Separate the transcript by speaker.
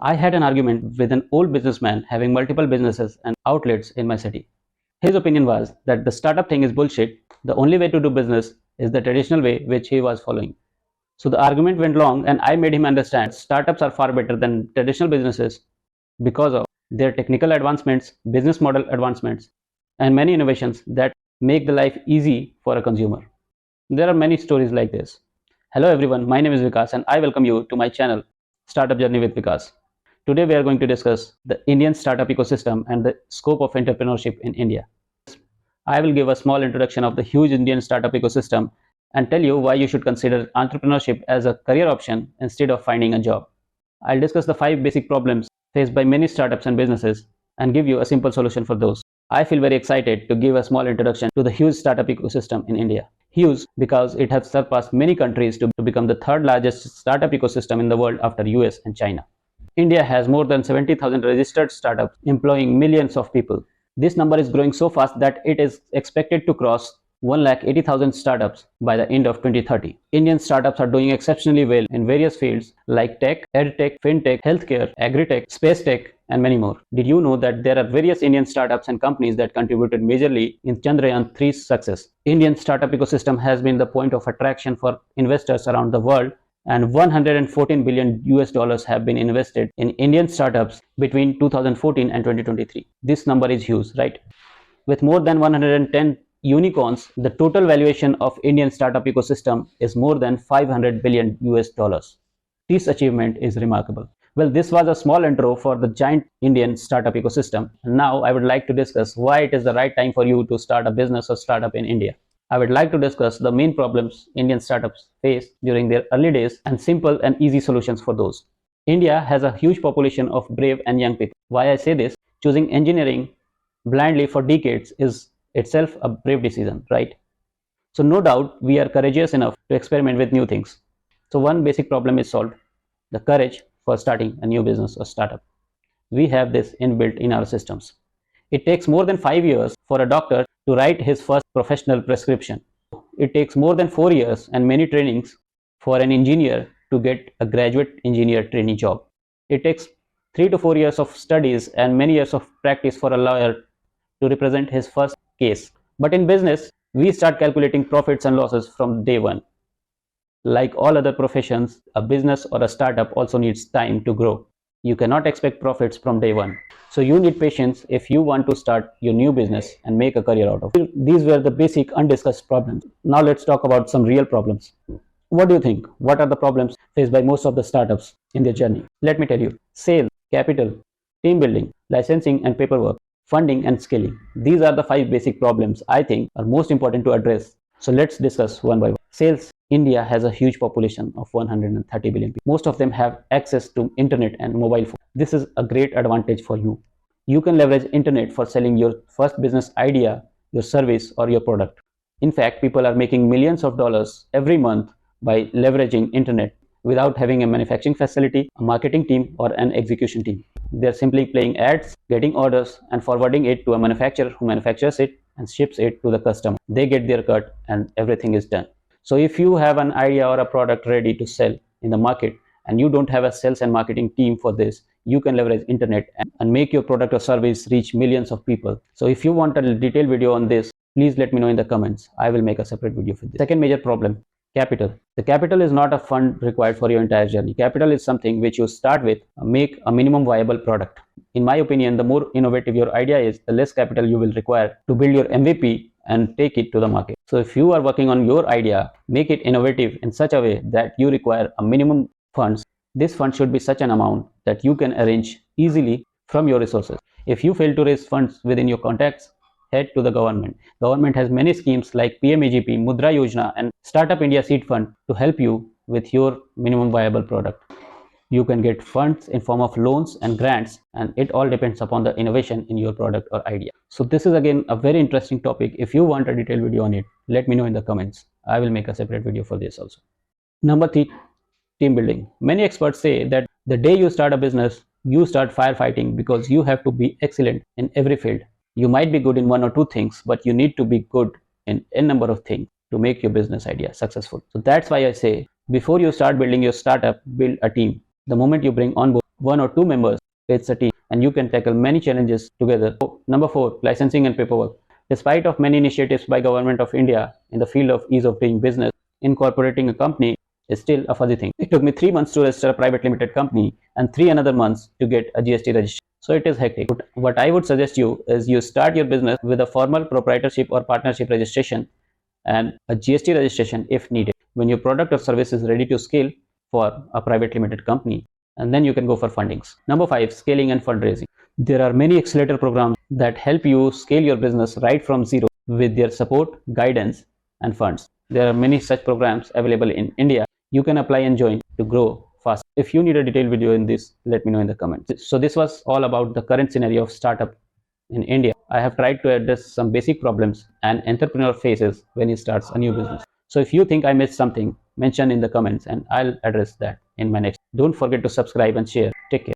Speaker 1: I had an argument with an old businessman having multiple businesses and outlets in my city. His opinion was that the startup thing is bullshit. The only way to do business is the traditional way which he was following. So the argument went long and I made him understand startups are far better than traditional businesses because of their technical advancements, business model advancements, and many innovations that make the life easy for a consumer. There are many stories like this. Hello everyone, my name is Vikas and I welcome you to my channel Startup Journey with Vikas. Today we are going to discuss the Indian startup ecosystem and the scope of entrepreneurship in India. I will give a small introduction of the huge Indian startup ecosystem and tell you why you should consider entrepreneurship as a career option instead of finding a job. I'll discuss the 5 basic problems faced by many startups and businesses and give you a simple solution for those. I feel very excited to give a small introduction to the huge startup ecosystem in India. Huge because it has surpassed many countries to become the third largest startup ecosystem in the world after US and China. India has more than 70,000 registered startups employing millions of people. This number is growing so fast that it is expected to cross 1,80,000 startups by the end of 2030. Indian startups are doing exceptionally well in various fields like tech, edtech, fintech, healthcare, agritech, space tech, and many more. Did you know that there are various Indian startups and companies that contributed majorly in Chandrayaan-3's success? Indian startup ecosystem has been the point of attraction for investors around the world, and 114 billion US dollars have been invested in Indian startups between 2014 and 2023. This number is huge, right? With more than 110 unicorns, the total valuation of Indian startup ecosystem is more than 500 billion US dollars. This achievement is remarkable. Well, this was a small intro for the giant Indian startup ecosystem. And now I would like to discuss why it is the right time for you to start a business or startup in India. I would like to discuss the main problems Indian startups face during their early days and simple and easy solutions for those. India has a huge population of brave and young people. Why I say this? Choosing engineering blindly for decades is itself a brave decision, right? So no doubt we are courageous enough to experiment with new things. So one basic problem is solved: the courage for starting a new business or startup. We have this inbuilt in our systems. It takes more than 5 years for a doctor to write his first professional prescription. It takes more than 4 years and many trainings for an engineer to get a graduate engineer trainee job. It takes 3 to 4 years of studies and many years of practice for a lawyer to represent his first case. But in business, we start calculating profits and losses from day one. Like all other professions, a business or a startup also needs time to grow. You cannot expect profits from day one. So you need patience if you want to start your new business and make a career out of it. These were the basic undiscussed problems. Now let's talk about some real problems. What do you think? What are the problems faced by most of the startups in their journey? Let me tell you: sales, capital, team building, licensing and paperwork, funding and scaling. These are the 5 basic problems I think are most important to address. So let's discuss one by one. Sales. India has a huge population of 130 billion people. Most of them have access to internet and mobile phone. This is a great advantage for you. You can leverage internet for selling your first business idea, your service, or your product. In fact, people are making millions of dollars every month by leveraging internet without having a manufacturing facility, a marketing team, or an execution team. They're simply playing ads, getting orders, and forwarding it to a manufacturer who manufactures it and ships it to the customer. They get their cut and everything is done. So if you have an idea or a product ready to sell in the market and you don't have a sales and marketing team for this, you can leverage internet and make your product or service reach millions of people. So if you want a detailed video on this, please let me know in the comments. I will make a separate video for this. Second major problem: capital. The capital is not a fund required for your entire journey. Capital is something which you start with, make a minimum viable product. In my opinion, the more innovative your idea is, the less capital you will require to build your MVP and take it to the market. So if you are working on your idea, make it innovative in such a way that you require a minimum funds. This fund should be such an amount that you can arrange easily from your resources. If you fail to raise funds within your contacts, head to the government. Government has many schemes like PMAGP, Mudra Yojana, and Startup India Seed Fund to help you with your minimum viable product. You can get funds in form of loans and grants, and it all depends upon the innovation in your product or idea. So this is again a very interesting topic. If you want a detailed video on it, let me know in the comments. I will make a separate video for this also. Number 3, team building. Many experts say that the day you start a business, you start firefighting because you have to be excellent in every field. You might be good in 1 or 2 things, but you need to be good in n number of things to make your business idea successful. So that's why I say, before you start building your startup, build a team. The moment you bring on board 1 or 2 members, it's a team and you can tackle many challenges together. Number 4, licensing and paperwork. Despite of many initiatives by Government of India in the field of ease of doing business, incorporating a company is still a fuzzy thing. It took me 3 months to register a private limited company and 3 another months to get a GST registration. So it is hectic. But what I would suggest you is you start your business with a formal proprietorship or partnership registration and a GST registration if needed. When your product or service is ready to scale for a private limited company, and then you can go for fundings. Number 5, scaling and fundraising. There are many accelerator programs that help you scale your business right from zero with their support, guidance, and funds. There are many such programs available in India. You can apply and join to grow fast. If you need a detailed video in this, let me know in the comments. So this was all about the current scenario of startup in India. I have tried to address some basic problems an entrepreneur faces when he starts a new business. So if you think I missed something, mention in the comments and I'll address that in my next. Don't forget to subscribe and share. Take care.